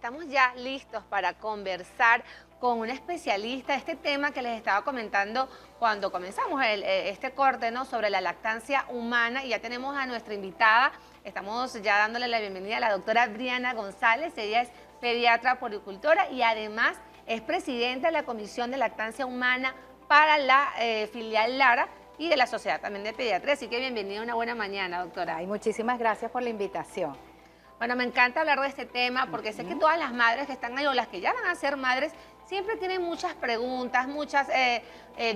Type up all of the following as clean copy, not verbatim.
estamos ya listos para conversar con un especialista de este tema que les estaba comentando cuando comenzamos este corte, ¿no?, sobre la lactancia humana. Y ya tenemos a nuestra invitada. Estamos ya dándole la bienvenida a la doctora Briana González. Ella es pediatra puericultora y además es presidenta de la Comisión de Lactancia Humana para la filial Lara y de la Sociedad también de Pediatría. Así que bienvenida, una buena mañana, doctora. Ay, muchísimas gracias por la invitación. Bueno, me encanta hablar de este tema porque sé que todas las madres que están ahí o las que ya van a ser madres siempre tienen muchas preguntas, muchas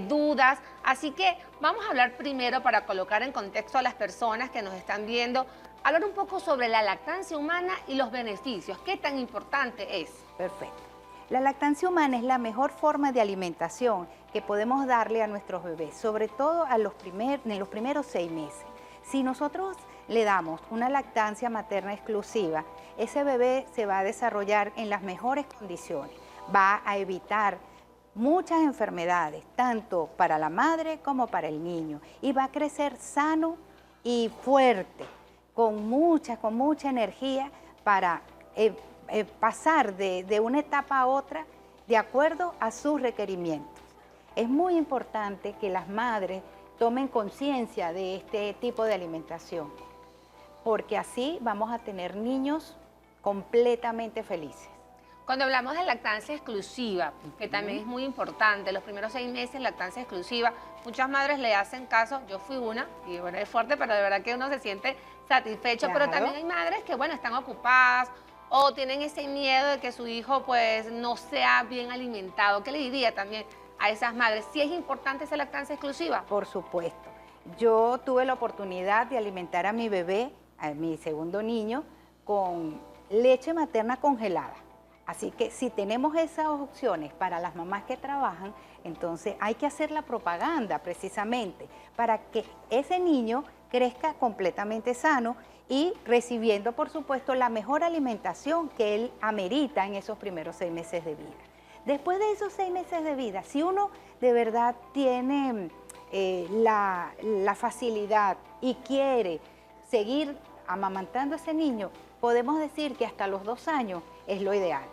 dudas. Así que vamos a hablar primero, para colocar en contexto a las personas que nos están viendo, hablar un poco sobre la lactancia humana y los beneficios. ¿Qué tan importante es? Perfecto. La lactancia humana es la mejor forma de alimentación que podemos darle a nuestros bebés, sobre todo en los primeros 6 meses. Si nosotros le damos una lactancia materna exclusiva, ese bebé se va a desarrollar en las mejores condiciones, va a evitar muchas enfermedades, tanto para la madre como para el niño, y va a crecer sano y fuerte, con mucha energía para pasar de una etapa a otra de acuerdo a sus requerimientos. Es muy importante que las madres tomen conciencia de este tipo de alimentación, porque así vamos a tener niños completamente felices. Cuando hablamos de lactancia exclusiva, que también es muy importante, los primeros 6 meses lactancia exclusiva, muchas madres le hacen caso. Yo fui una, y bueno, es fuerte, pero de verdad que uno se siente satisfecho. Claro. Pero también hay madres que, bueno, están ocupadas o tienen ese miedo de que su hijo, pues, no sea bien alimentado. ¿Qué le diría también a esas madres? ¿Sí es importante esa lactancia exclusiva? Por supuesto. Yo tuve la oportunidad de alimentar a mi bebé, a mi segundo niño, con leche materna congelada. Así que si tenemos esas opciones para las mamás que trabajan, entonces hay que hacer la propaganda precisamente para que ese niño crezca completamente sano y recibiendo, por supuesto, la mejor alimentación que él amerita en esos primeros 6 meses de vida. Después de esos 6 meses de vida, si uno de verdad tiene la facilidad y quiere seguir amamantando a ese niño, podemos decir que hasta los 2 años es lo ideal,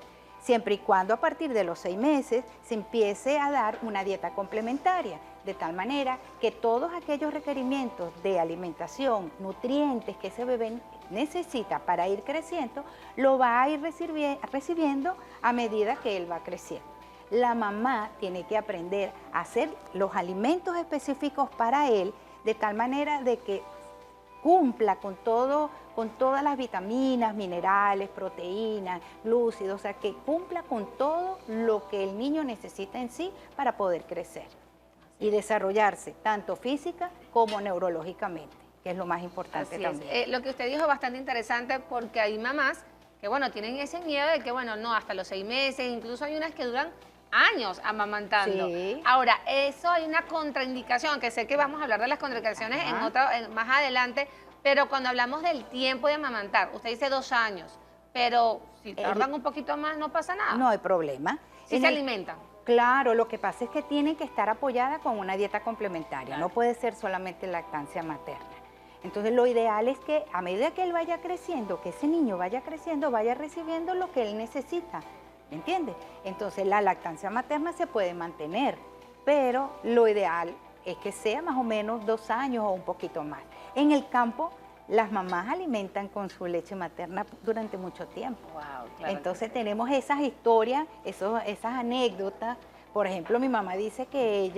siempre y cuando a partir de los 6 meses se empiece a dar una dieta complementaria, de tal manera que todos aquellos requerimientos de alimentación, nutrientes que ese bebé necesita para ir creciendo, lo va a ir recibiendo a medida que él va creciendo. La mamá tiene que aprender a hacer los alimentos específicos para él, de tal manera de que cumpla con todas las vitaminas, minerales, proteínas, glúcidos, o sea, que cumpla con todo lo que el niño necesita en sí para poder crecer y desarrollarse tanto física como neurológicamente, que es lo más importante también. Lo que usted dijo es bastante interesante, porque hay mamás que, bueno, tienen ese miedo de que, bueno, no, hasta los 6 meses, incluso hay unas que duran años amamantando. Sí. Ahora, eso hay una contraindicación, que sé que vamos a hablar de las contraindicaciones más adelante, pero cuando hablamos del tiempo de amamantar, usted dice 2 años, pero si tardan un poquito más no pasa nada. No hay problema. ¿Sí se alimentan? Claro, lo que pasa es que tienen que estar apoyadas con una dieta complementaria, claro. No puede ser solamente lactancia materna. Entonces lo ideal es que a medida que él vaya creciendo, que ese niño vaya creciendo, vaya recibiendo lo que él necesita. ¿Me entiende? Entonces la lactancia materna se puede mantener, pero lo ideal es que sea más o menos 2 años o un poquito más. En el campo, las mamás alimentan con su leche materna durante mucho tiempo. Wow, claro. Entonces tenemos esas historias, esas anécdotas. Por ejemplo, mi mamá dice que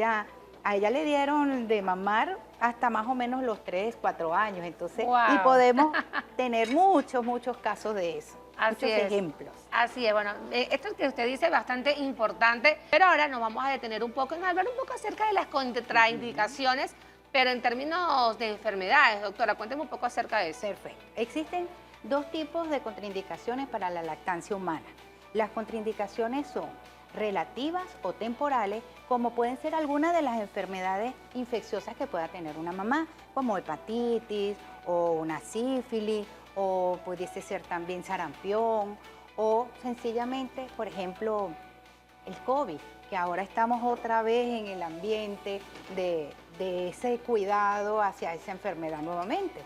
a ella le dieron de mamar hasta más o menos los 3, 4 años. Entonces, wow. Y podemos tener muchos casos de eso. Así es. Ejemplos. Así es, bueno, esto que usted dice es bastante importante, pero ahora nos vamos a detener un poco en hablar un poco acerca de las contraindicaciones, pero en términos de enfermedades. Doctora, cuénteme un poco acerca de eso. Perfecto. Existen 2 tipos de contraindicaciones para la lactancia humana. Las contraindicaciones son relativas o temporales, como pueden ser algunas de las enfermedades infecciosas que pueda tener una mamá, como hepatitis o una sífilis, o pudiese ser también sarampión, o sencillamente, por ejemplo, el COVID, que ahora estamos otra vez en el ambiente de ese cuidado hacia esa enfermedad nuevamente.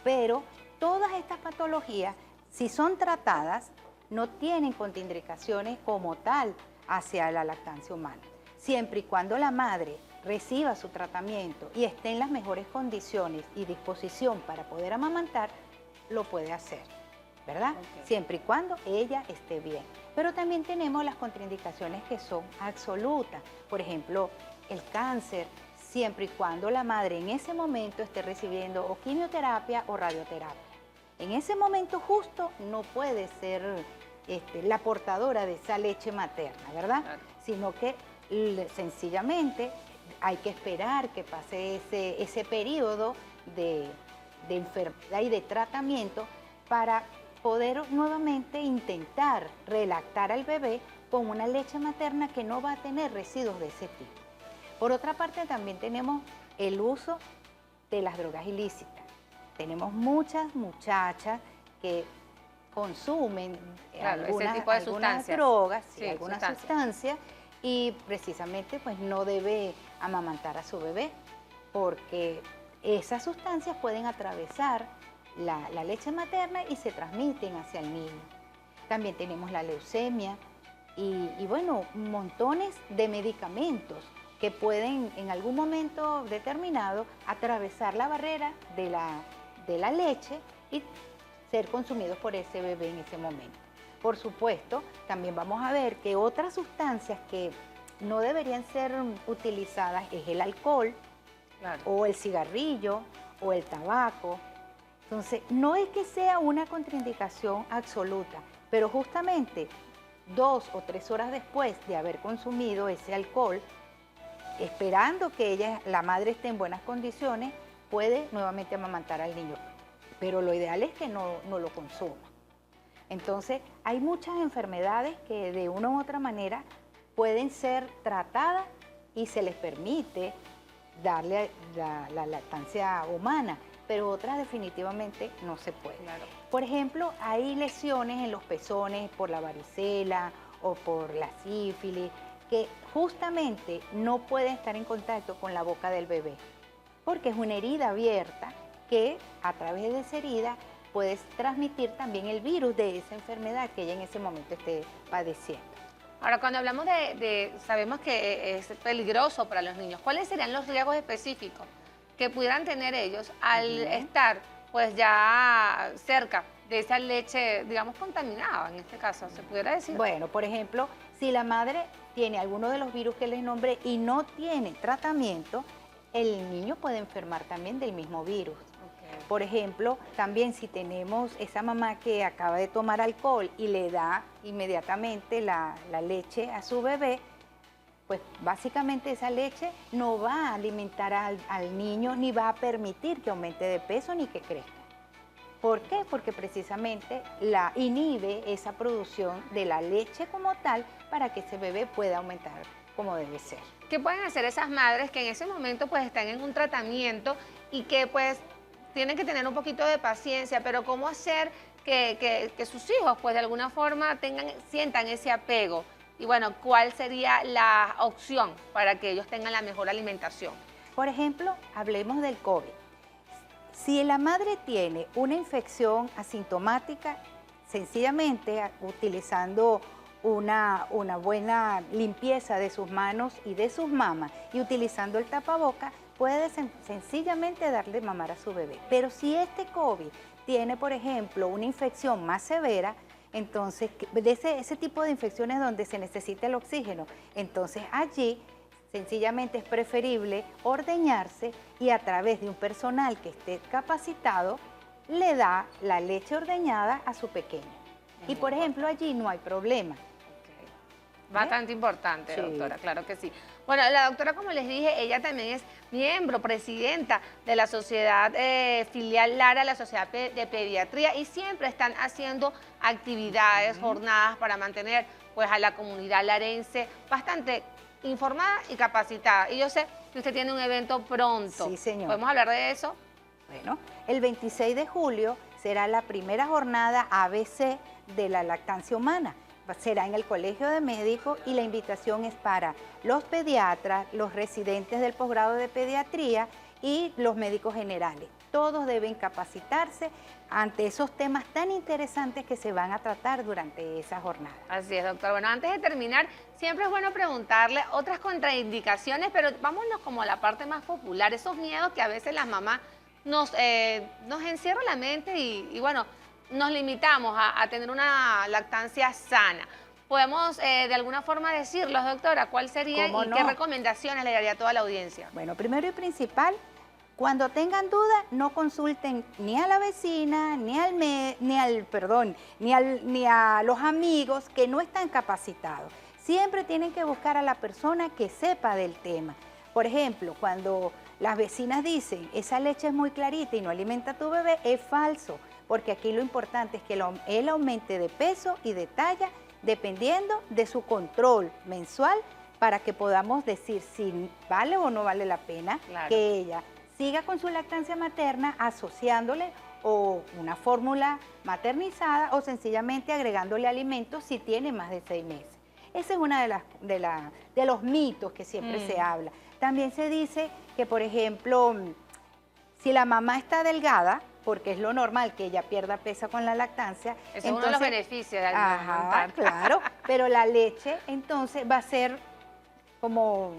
Pero todas estas patologías, si son tratadas, no tienen contraindicaciones como tal hacia la lactancia humana. Siempre y cuando la madre reciba su tratamiento y esté en las mejores condiciones y disposición para poder amamantar, lo puede hacer, ¿verdad? Ok. Siempre y cuando ella esté bien. Pero también tenemos las contraindicaciones que son absolutas. Por ejemplo, el cáncer, siempre y cuando la madre en ese momento esté recibiendo o quimioterapia o radioterapia. En ese momento justo no puede ser la portadora de esa leche materna, ¿verdad? Claro. Sino que sencillamente hay que esperar que pase ese periodo de enfermedad y de tratamiento para poder nuevamente intentar relactar al bebé con una leche materna que no va a tener residuos de ese tipo. Por otra parte, también tenemos el uso de las drogas ilícitas. Tenemos muchas muchachas que consumen Claro, ese algunas, tipo de algunas sustancias. drogas, Sí, algunas sustancias. sustancias, y precisamente pues no debe amamantar a su bebé, porque esas sustancias pueden atravesar la leche materna y se transmiten hacia el niño. También tenemos la leucemia y bueno, montones de medicamentos que pueden en algún momento determinado atravesar la barrera de la leche y ser consumidos por ese bebé en ese momento. Por supuesto, también vamos a ver que otras sustancias que no deberían ser utilizadas es el alcohol, Claro. o el cigarrillo, o el tabaco. Entonces, no es que sea una contraindicación absoluta, pero justamente 2 o 3 horas después de haber consumido ese alcohol, esperando que la madre esté en buenas condiciones, puede nuevamente amamantar al niño. Pero lo ideal es que no lo consuma. Entonces, hay muchas enfermedades que de una u otra manera pueden ser tratadas y se les permite darle la lactancia humana, pero otras definitivamente no se puede. Claro. Por ejemplo, hay lesiones en los pezones por la varicela o por la sífilis que justamente no pueden estar en contacto con la boca del bebé, porque es una herida abierta que a través de esa herida puedes transmitir también el virus de esa enfermedad que ella en ese momento esté padeciendo. Ahora, cuando hablamos sabemos que es peligroso para los niños, ¿cuáles serían los riesgos específicos que pudieran tener ellos al estar pues ya cerca de esa leche, digamos, contaminada, en este caso, se pudiera decir? Bueno, por ejemplo, si la madre tiene alguno de los virus que les nombré y no tiene tratamiento, el niño puede enfermar también del mismo virus. Ok. Por ejemplo, también si tenemos esa mamá que acaba de tomar alcohol y le da inmediatamente la leche a su bebé, pues básicamente esa leche no va a alimentar al niño ni va a permitir que aumente de peso ni que crezca. ¿Por qué? Porque precisamente la inhibe esa producción de la leche como tal para que ese bebé pueda aumentar como debe ser. ¿Qué pueden hacer esas madres que en ese momento pues están en un tratamiento y que pues tienen que tener un poquito de paciencia, pero cómo hacer que sus hijos pues de alguna forma sientan ese apego? Y bueno, ¿cuál sería la opción para que ellos tengan la mejor alimentación? Por ejemplo, hablemos del COVID. Si la madre tiene una infección asintomática, sencillamente utilizando una buena limpieza de sus manos y de sus mamas y utilizando el tapaboca, puede sencillamente darle mamar a su bebé. Pero si este COVID tiene, por ejemplo, una infección más severa, entonces, de ese tipo de infecciones donde se necesita el oxígeno, entonces allí sencillamente es preferible ordeñarse y a través de un personal que esté capacitado, le da la leche ordeñada a su pequeño. Y por ejemplo, allí no hay problema. Bastante importante, Sí. doctora, claro que sí. Bueno, la doctora, como les dije, ella también es miembro, presidenta de la sociedad filial Lara, la Sociedad de Pediatría, y siempre están haciendo actividades, jornadas para mantener pues a la comunidad larense bastante informada y capacitada. Y yo sé que usted tiene un evento pronto. Sí, señor. ¿Podemos hablar de eso? Bueno, el 26 de julio será la primera jornada ABC de la lactancia humana. Será en el Colegio de Médicos y la invitación es para los pediatras, los residentes del posgrado de pediatría y los médicos generales. todos deben capacitarse ante esos temas tan interesantes que se van a tratar durante esa jornada. Así es, doctor. Bueno, antes de terminar, siempre es bueno preguntarle otras contraindicaciones, pero vámonos como a la parte más popular, esos miedos que a veces las mamás nos encierran la mente y bueno, nos limitamos a tener una lactancia sana. ¿Podemos de alguna forma decirlos, doctora? ¿Cuál sería y qué recomendaciones le daría a toda la audiencia? Bueno, primero y principal, cuando tengan duda, no consulten ni a la vecina, ni a los amigos que no están capacitados. Siempre tienen que buscar a la persona que sepa del tema. Por ejemplo, cuando las vecinas dicen, esa leche es muy clarita y no alimenta a tu bebé, es falso, porque aquí lo importante es que él aumente de peso y de talla dependiendo de su control mensual para que podamos decir si vale o no vale la pena que ella siga con su lactancia materna asociándole o una fórmula maternizada o sencillamente agregándole alimentos si tiene más de 6 meses. Ese es uno de los mitos que siempre se habla. También se dice que, por ejemplo, si la mamá está delgada, porque es lo normal que ella pierda peso con la lactancia. Es uno de los beneficios de alimentar. Claro, pero la leche entonces va a ser como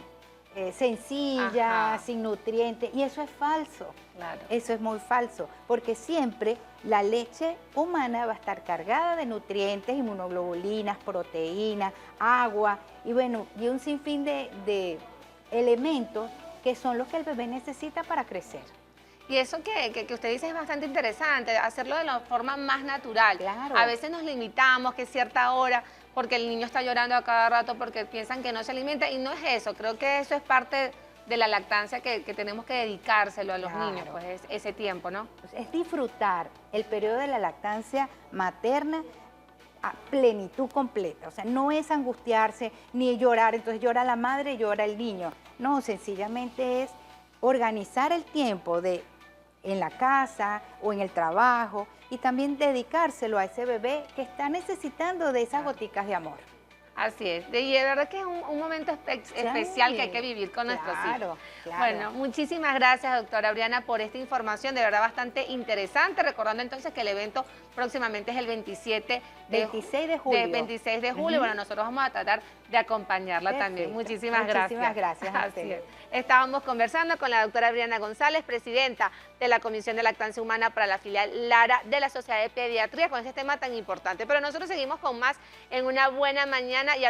sencilla, sin nutrientes, y eso es falso. Claro. Eso es muy falso, porque siempre la leche humana va a estar cargada de nutrientes, inmunoglobulinas, proteínas, agua, y bueno, y un sinfín de elementos que son los que el bebé necesita para crecer. Y eso que usted dice es bastante interesante, hacerlo de la forma más natural. Claro. A veces nos limitamos que cierta hora, porque el niño está llorando a cada rato, porque piensan que no se alimenta, y no es eso. Creo que eso es parte de la lactancia que tenemos que dedicárselo a los niños, pues es ese tiempo, ¿no? Es disfrutar el periodo de la lactancia materna a plenitud completa. O sea, no es angustiarse ni llorar, entonces llora la madre, llora el niño. No, sencillamente es organizar el tiempo en la casa o en el trabajo y también dedicárselo a ese bebé que está necesitando de esas goticas de amor. Así es, y de verdad que es un momento especial que hay que vivir con nuestros hijos. Claro. Bueno, muchísimas gracias, doctora Briana, por esta información, de verdad bastante interesante, recordando entonces que el evento próximamente es el 26 de julio. 26 de julio, bueno, nosotros vamos a tratar de acompañarla también. Muchísimas gracias. Muchísimas gracias a Así ustedes. es. Estábamos conversando con la doctora Briana González, presidenta de la Comisión de Lactancia Humana para la filial Lara de la Sociedad de Pediatría, con este tema tan importante. Pero nosotros seguimos con más en Una Buena Mañana.